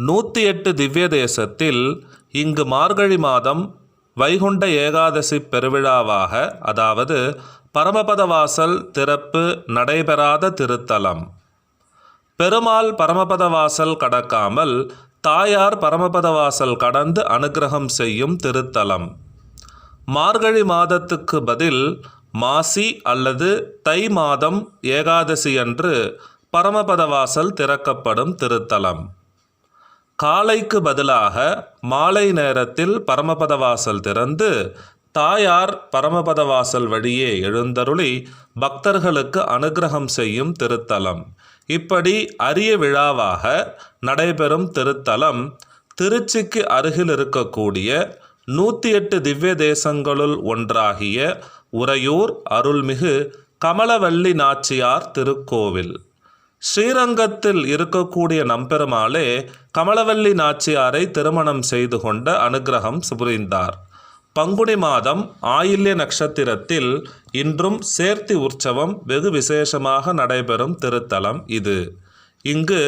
108 திவ்ய தேசத்தில் இங்கு மார்கழி மாதம் வைகுண்ட ஏகாதசி பெருவிழாவாக, அதாவது பரமபதவாசல் திறப்பு நடைபெறாத திருத்தலம். பெருமாள் பரமபதவாசல் கடக்காமல் தாயார் பரமபதவாசல் கடந்து அனுக்கிரகம் செய்யும் திருத்தலம். மார்கழி மாதத்துக்கு பதில் மாசி அல்லது தை மாதம் ஏகாதசி அன்று பரமபதவாசல் திறக்கப்படும் திருத்தலம். காலைக்கு பதிலாக மாலை நேரத்தில் பரமபதவாசல் திறந்து தாயார் பரமபதவாசல் வழியே எழுந்தருளி பக்தர்களுக்கு அனுக்கிரகம் செய்யும் திருத்தலம். இப்படி அரிய விழாவாக நடைபெறும் திருத்தலம் திருச்சிக்கு அருகில் இருக்கக்கூடிய 108 திவ்ய தேசங்களுள் ஒன்றாகிய உறையூர் அருள்மிகு கமலவல்லி நாச்சியார் திருக்கோவில். ஸ்ரீரங்கத்தில் இருக்கக்கூடிய நம்பெருமாளே கமலவல்லி நாச்சியாரை திருமணம் செய்து கொண்ட அனுக்கிரகம் புரிந்தார். பங்குனி மாதம் ஆயில்ய நட்சத்திரத்தில் இன்றும் சேர்த்தி உற்சவம் வெகு விசேஷமாக நடைபெறும் திருத்தலம் இது. இங்கு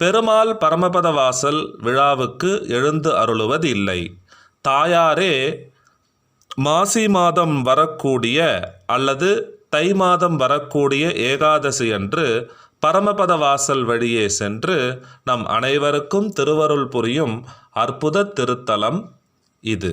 பெருமாள் பரமபதவாசல் விழாவுக்கு எழுந்து அருளுவது இல்லை. தாயாரே மாசி மாதம் வரக்கூடிய அல்லது தை மாதம் வரக்கூடிய ஏகாதசி அன்று பரமபதவாசல் வழியே சென்று நம் அனைவருக்கும் திருவருள் புரியும் அற்புத திருத்தலம் இது.